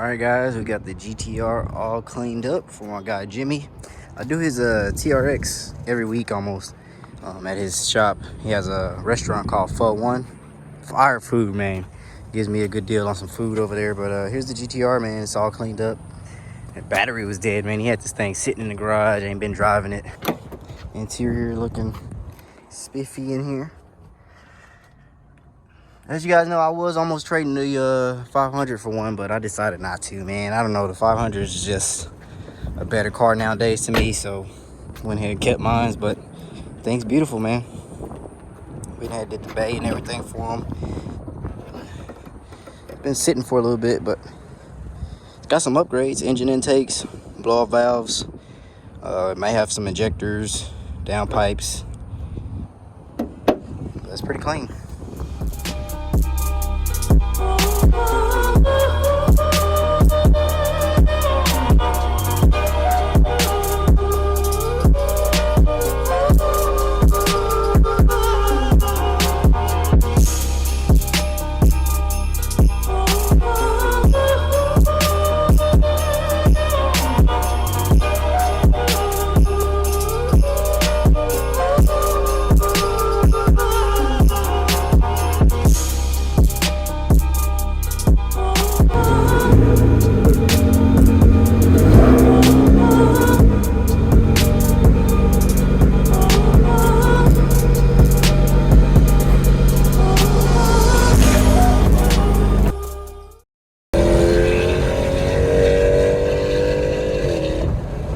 Alright guys, we got the GTR all cleaned up for my guy Jimmy. I do his TRX every week almost at his shop. He has a restaurant called Pho One. Fire food, man. Gives me a good deal on some food over there. But here's the GTR, man. It's all cleaned up. The battery was dead, man. He had this thing sitting in the garage. Ain't been driving it. Interior looking spiffy in here. As you guys know, I was almost trading the 500 for one, but I decided not to, man. I don't know, the 500 is just a better car nowadays to me, so went ahead and kept mine. But thing's beautiful, man. We had did the bay and everything for him. Been sitting for a little bit, but it's got some upgrades: engine intakes, blow-off valves. It may have some injectors, downpipes. That's pretty clean.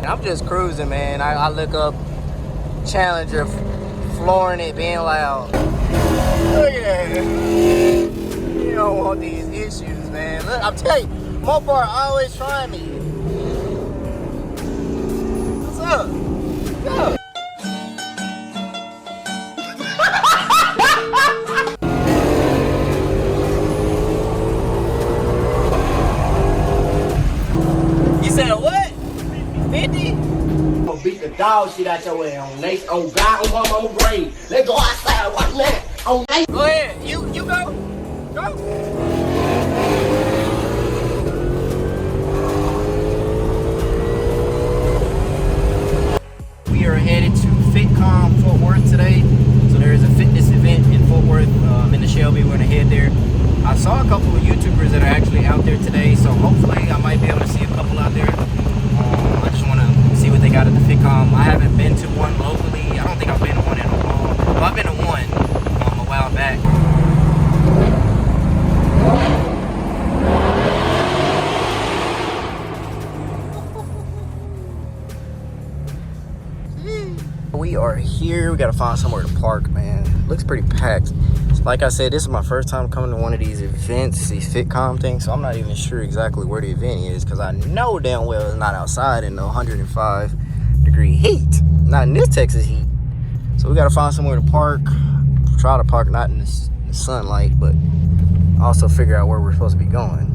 I'm just cruising, man. I look up Challenger, flooring it, being loud. Look at that. You don't want these issues, man. Look, I'm telling you, Mopar always trying me. What's up? What's up? You said what? 50? I'm gonna beat the dog shit out your ass on Nate, on God, on my brain. Let's go outside, watch that. On Nate. Go ahead. You go. Go. We are headed to FitCom Fort Worth today. So there is a fitness event in Fort Worth. In the Shelby. We're gonna head there. I saw a couple of YouTubers that are actually out there today, so hopefully I might be able to see a couple out there. I just want to see what they got at the FitCom. I haven't been to one locally. I don't think I've been to one in a while. Well, I've been to one a while back. We are here. We gotta find somewhere to park, man. Looks pretty packed. Like I said, this is my first time coming to one of these events, these FitCom things, so I'm not even sure exactly where the event is, because I know damn well it's not outside in the 105-degree heat. Not in this Texas heat. So we gotta find somewhere to park. Try to park not in the sunlight, but also figure out where we're supposed to be going.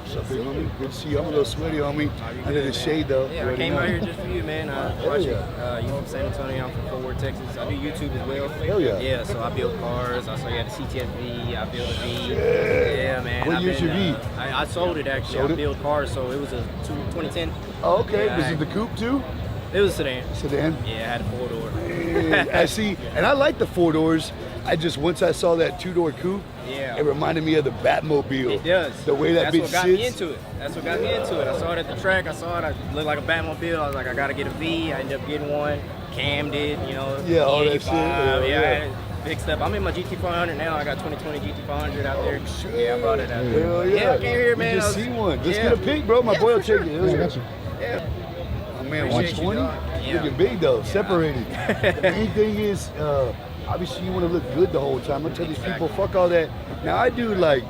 What's up, big homie? Good to see you. I'm a little sweaty, homie. Under the shade, though. Yeah, I came out here just for you, man. You from San Antonio, I'm from Fort Worth, Texas. I do YouTube as well. Hell yeah. Yeah, so I build cars. I saw you had a CTSV. I built a V. Yeah, man. What year's your V? I sold it, actually. Sold I it? build cars, so it was a 2010. Oh, okay. Yeah, Was it the coupe, too? It was a sedan. Sedan? Yeah, I had a 4-door. I see. And I like the 4 doors. Once I saw that 2-door coupe, Yeah. it reminded me of the Batmobile. It does. The way that That's bitch what got sits. me into it. That's what got me into it. I saw it at the track. I saw it. I looked like a Batmobile. I was like, I gotta get a V. I ended up getting one. Cam did, you know. Yeah, all that E85. shit. Yeah, Yeah. I had it fixed up. I'm in my Gt500 now. I got 2020 Gt500 out there. Shit. Yeah, I brought it out Hell there. yeah. I came here, man. You just see one. Let's yeah. get a pic, bro. My boy will check it. Yeah. Oh, man, Appreciate you, 120? dog. Yeah. Looking big, though. Separated. The main thing is, obviously, you want to look good the whole time. I tell these people, fuck all that. Now, I do, like,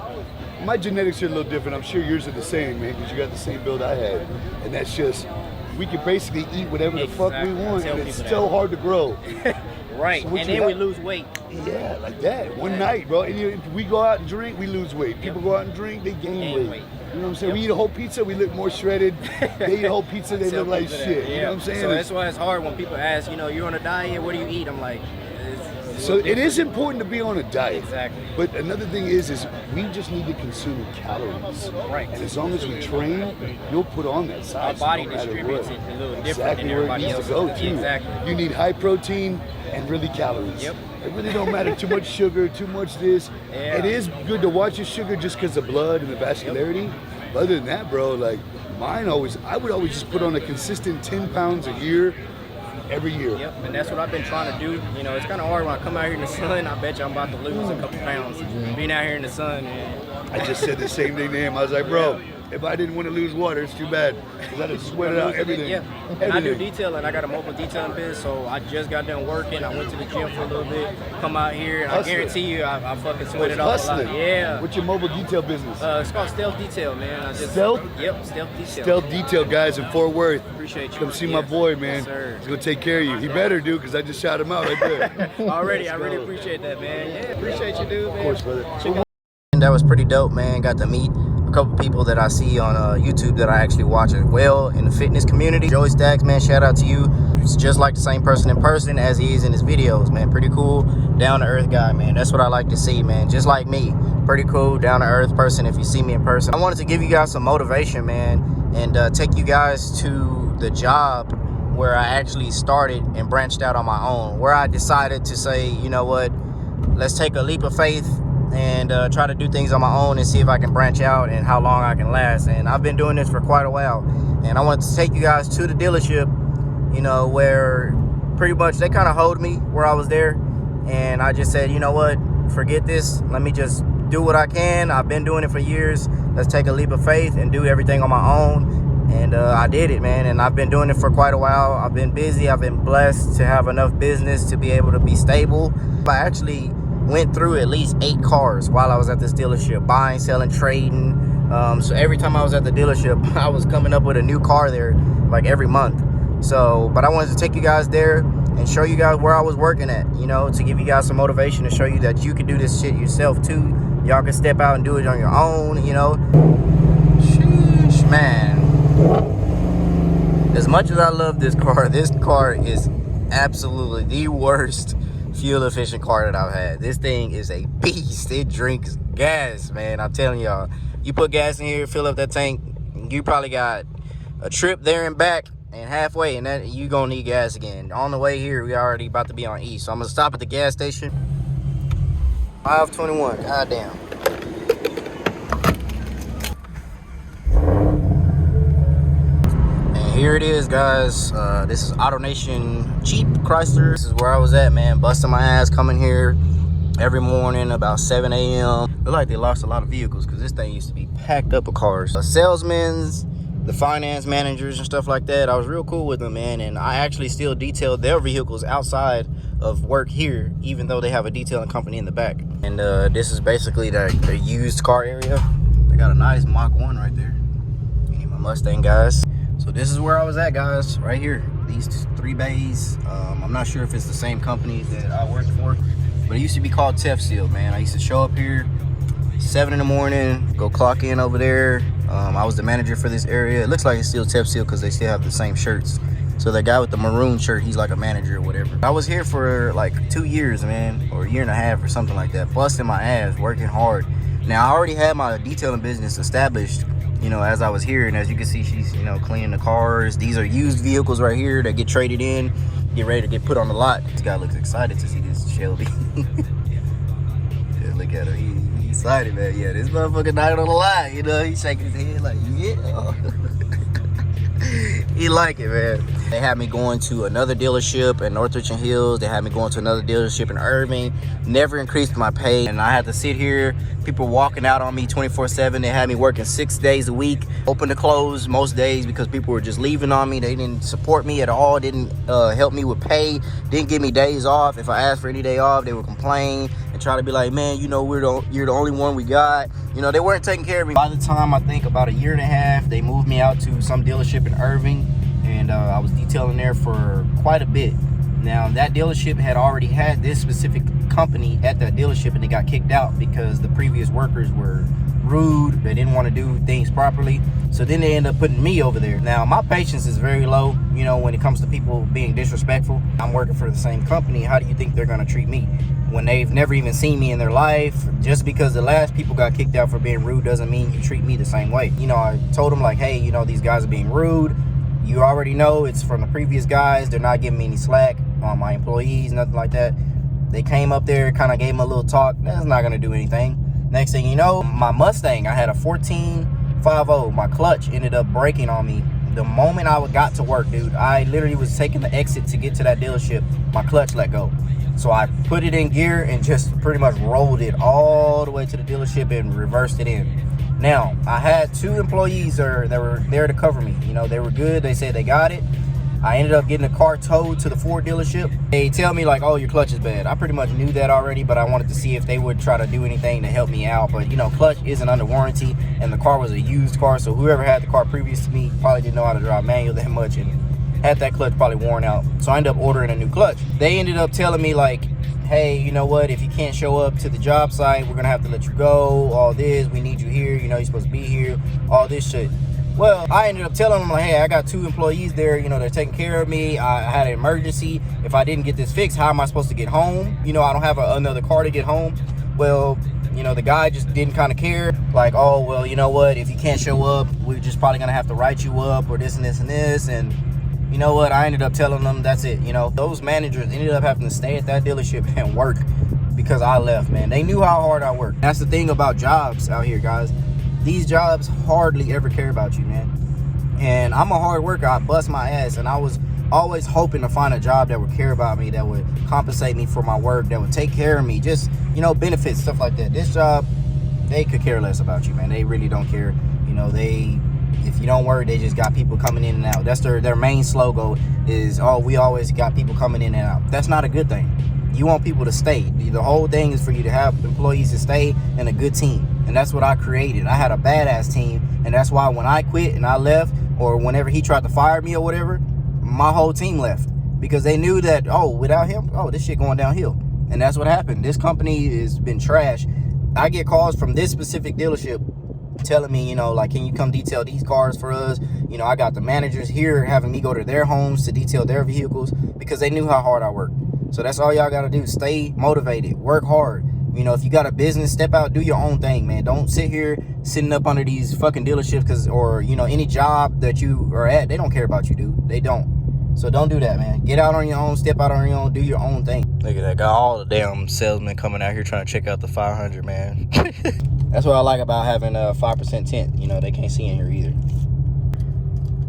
my genetics are a little different. I'm sure yours are the same, man, because you got the same build I had. And that's just, we can basically eat whatever the fuck we want, and it's so hard to grow. Right, So and then we lose weight. Yeah, like that. One night, bro. And if we go out and drink, we lose weight. People go out and drink, they gain weight. You know what I'm saying? We eat a whole pizza, we look more shredded. They eat a whole pizza, they look like shit. You know what I'm saying? So that's why it's hard when people ask, you know, you're on a diet, what do you eat? I'm like, So it is important to be on a diet. Exactly. But another thing is we just need to consume calories. Right. And as long as we train, you'll put on that size. Our body no matter distributes what. it a little different Exactly than where it everybody needs else. to go too. Exactly. You need high protein and really calories. Yep. It really don't matter too much sugar, too much this. Yeah. It is good to watch your sugar just because of blood and the vascularity. But other than that, bro, like I would always just put on a consistent 10 pounds a year. Every year. Yep, and that's what I've been trying to do. You know, it's kind of hard when I come out here in the sun. I bet you I'm about to lose a couple pounds being out here in the sun, man. I just said the same thing to him. I was like, bro, if I didn't want to lose water, it's too bad. Because I'd have sweated out everything. Yeah, and I do detailing. I got a mobile detailing business, so I just got done working. I went to the gym for a little bit, come out here, and I guarantee you, I fucking sweated off a lot. Yeah. What's your mobile detail business? It's called Stealth Detail, man. Stealth? Yep, Stealth Detail. Stealth Detail, guys, in Fort Worth. Appreciate you. Come see my boy, man. Yes, sir. He's going to take care of you. He better do, because I just shot him out right there. Already, I really appreciate that, man. Yeah, appreciate you, dude, man. Of course, brother. That was pretty dope, man. Got to meet a couple people that I see on YouTube that I actually watch as well in the fitness community. Joey Stacks, man, shout out to you. It's just like the same person in person as he is in his videos, man. Pretty cool, down to earth guy, man. That's what I like to see, man. Just like me, pretty cool, down to earth person if you see me in person. I wanted to give you guys some motivation, man, and take you guys to the job where I actually started and branched out on my own, where I decided to say, you know what, let's take a leap of faith and try to do things on my own and see if I can branch out and how long I can last. And I've been doing this for quite a while, and I wanted to take you guys to the dealership, you know, where pretty much they kind of hold me where I was there, and I just said, you know what, forget this, let me just do what I can. I've been doing it for years. Let's take a leap of faith and do everything on my own. And I did it, man, and I've been doing it for quite a while. I've been busy. I've been blessed to have enough business to be able to be stable. I actually went through at least 8 cars while I was at this dealership, buying, selling, trading. So every time I was at the dealership, I was coming up with a new car there, like every month. So, but I wanted to take you guys there and show you guys where I was working at, you know, to give you guys some motivation to show you that you can do this shit yourself too. Y'all can step out and do it on your own, you know. Sheesh, man. As much as I love this car is absolutely the worst fuel efficient car that I've had. This thing is a beast. It drinks gas, man. I'm telling y'all, you put gas in here, fill up that tank, you probably got a trip there and back and halfway, and that you gonna need gas again. On the way here, we already about to be on E, so I'm gonna stop at the gas station. 521, goddamn. Here it is, guys. This is AutoNation Jeep Chrysler. This is where I was at, man. Busting my ass coming here every morning about 7 a.m. Look like they lost a lot of vehicles because this thing used to be packed up with cars. The salesmen, the finance managers and stuff like that, I was real cool with them, man. And I actually still detailed their vehicles outside of work here, even though they have a detailing company in the back. And this is basically the used car area. They got a nice Mach 1 right there. You need my Mustang, guys. So this is where I was at, guys, right here. These 3 bays. I'm not sure if it's the same company that I worked for, but it used to be called Tef Seal, man. I used to show up here 7 in the morning, go clock in over there. I was the manager for this area. It looks like it's still Tef Seal because they still have the same shirts. So the guy with the maroon shirt, he's like a manager or whatever. I was here for like 2 years, man, or a year and a half or something like that, busting my ass, working hard. Now, I already had my detailing business established, you know, as I was here, and as you can see, she's, you know, cleaning the cars. These are used vehicles right here that get traded in, get ready to get put on the lot. This guy looks excited to see this Shelby. Yeah, look at her, he's excited, man. Yeah, this motherfucker not on the lot, you know, he's shaking his head like, yeah. He like it, man. They had me going to another dealership in Northridge and Hills. They had me going to another dealership in Irving. Never increased my pay, and I had to sit here. People walking out on me 24/7. They had me working 6 days a week, open to close most days, because people were just leaving on me. They didn't support me at all. Didn't help me with pay. Didn't give me days off. If I asked for any day off, they would complain and try to be like, man, you know, you're the only one we got. You know, they weren't taking care of me. By the time, I think about a year and a half, they moved me out to some dealership in Irving, and I was detailing there for quite a bit. Now, that dealership had already had this specific company at that dealership, and they got kicked out because the previous workers were rude. They didn't want to do things properly. So then they end up putting me over there. Now, my patience is very low, you know, when it comes to people being disrespectful. I'm working for the same company. How do you think they're going to treat me when they've never even seen me in their life? Just because the last people got kicked out for being rude doesn't mean you treat me the same way. You know, I told them like, hey, you know, these guys are being rude. You already know it's from the previous guys. They're not giving me any slack on my employees, nothing like that. They came up there, kind of gave them a little talk. That's not going to do anything. Next thing you know, my Mustang, I had a 1450. My clutch ended up breaking on me the moment I got to work, dude. I literally was taking the exit to get to that dealership. My clutch let go. So I put it in gear and just pretty much rolled it all the way to the dealership and reversed it in. Now, I had 2 employees that were there to cover me. You know, they were good. They said they got it. I ended up getting a car towed to the Ford dealership. They tell me like, oh, your clutch is bad. I pretty much knew that already, but I wanted to see if they would try to do anything to help me out. But, you know, clutch isn't under warranty, and the car was a used car, so whoever had the car previous to me probably didn't know how to drive manual that much and had that clutch probably worn out. So I ended up ordering a new clutch. They ended up telling me like, hey, you know what, if you can't show up to the job site, we're gonna have to let you go, all this, we need you here, you know, you're supposed to be here, all this shit. Well, I ended up telling them like, hey, I got 2 employees there, you know, they're taking care of me. I had an emergency. If I didn't get this fixed, how am I supposed to get home? You know, I don't have another car to get home. Well, you know, the guy just didn't kind of care. Like, oh, well, you know what, if you can't show up, we're just probably gonna have to write you up or this and this and this. And you know what, I ended up telling them that's it. You know, those managers ended up having to stay at that dealership and work because I left, man. They knew how hard I worked. That's the thing about jobs out here, guys. These jobs hardly ever care about you, man. And I'm a hard worker. I bust my ass, and I was always hoping to find a job that would care about me, that would compensate me for my work, that would take care of me, just, you know, benefits, stuff like that. This job, they could care less about you, man. They really don't care. You know, if you don't work, they just got people coming in and out. That's their main slogan is, oh, we always got people coming in and out. That's not a good thing. You want people to stay. The whole thing is for you to have employees to stay and a good team. And that's what I created. I had a badass team. And that's why when I quit and I left, or whenever he tried to fire me or whatever, my whole team left. Because they knew that, oh, without him, oh, this shit going downhill. And that's what happened. This company has been trash. I get calls from this specific dealership telling me, you know, like, can you come detail these cars for us? You know, I got the managers here having me go to their homes to detail their vehicles because they knew how hard I worked. So that's all y'all got to do. Stay motivated. Work hard. You know, if you got a business, step out, do your own thing, man. Don't sit here sitting up under these fucking dealerships or, you know, any job that you are at. They don't care about you, dude. They don't. So don't do that, man. Get out on your own. Step out on your own. Do your own thing. Look at that. Got all the damn salesmen coming out here trying to check out the 500, man. That's what I like about having a 5% tint. You know, they can't see in here either.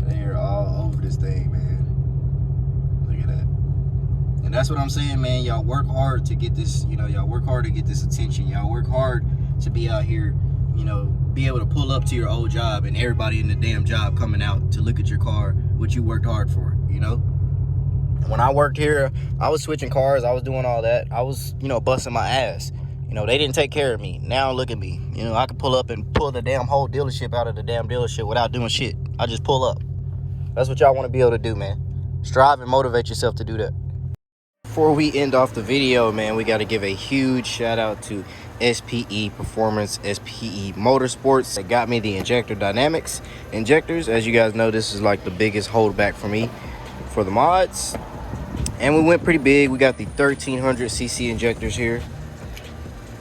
They're all over this thing, man. Look at that. And that's what I'm saying, man. Y'all work hard to get this, you know, y'all work hard to get this attention. Y'all work hard to be out here, you know, be able to pull up to your old job and everybody in the damn job coming out to look at your car, what you worked hard for, you know? When I worked here, I was switching cars. I was doing all that. I was, you know, busting my ass. You know, they didn't take care of me. Now look at me. You know, I could pull up and pull the damn whole dealership out of the damn dealership without doing shit. I just pull up. That's what y'all want to be able to do, man. Strive and motivate yourself to do that. Before we end off the video, man, we got to give a huge shout out to SPE Performance, SPE Motorsports. They got me the injector dynamics injectors. As you guys know, this is like the biggest holdback for me for the mods. And we went pretty big. We got the 1300cc injectors here.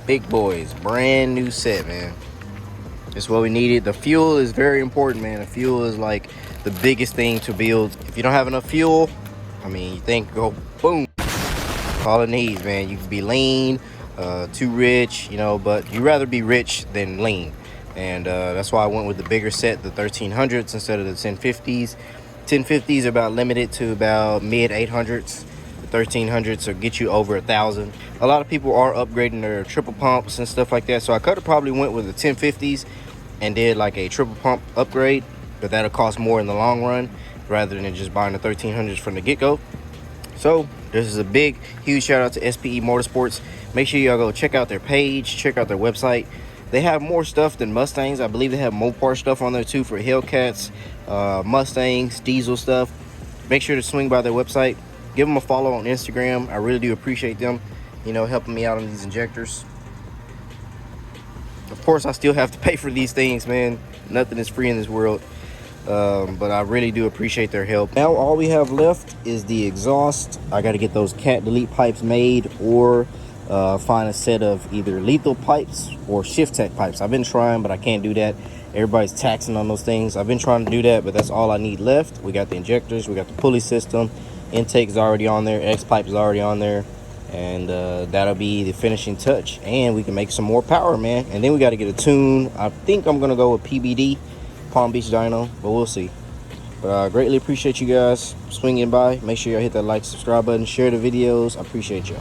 Big boys, brand new set, man. It's what we needed. The fuel is very important, man. The fuel is like the biggest thing to build. If you don't have enough fuel, I mean, you think go boom. All it needs, man. You can be lean, too rich, you know, but you rather be rich than lean. And that's why I went with the bigger set, the 1300s instead of the 1050s. 1050s are about limited to about mid 800s. The 1300s will get you over 1,000. A lot of people are upgrading their triple pumps and stuff like that. So I could have probably went with the 1050s and did like a triple pump upgrade, but that'll cost more in the long run rather than just buying the 1300s from the get-go. So this is a big, huge shout out to SPE Motorsports. Make sure y'all go check out their page, check out their website. They have more stuff than Mustangs. I believe they have Mopar stuff on there too for Hellcats, Mustangs, diesel stuff. Make sure to swing by their website. Give them a follow on Instagram. I really do appreciate them. you know, helping me out on these injectors. Of course, I still have to pay for these things, man. Nothing is free in this world. But I really do appreciate their help. Now all we have left is the exhaust. I got to get those cat delete pipes made, or find a set of either lethal pipes or shift tech pipes. I've been trying, but I can't do that. Everybody's taxing on those things. I've been trying to do that, but that's all I need left. We got the injectors, we got the pulley system, intake is already on there, X pipe is already on there, and that'll be the finishing touch. And we can make some more power, man. And then we got to get a tune. I think I'm gonna go with PBD, Palm Beach Dyno, but we'll see. But I greatly appreciate you guys swinging by. Make sure y'all hit that like, subscribe button, share the videos. I appreciate y'all.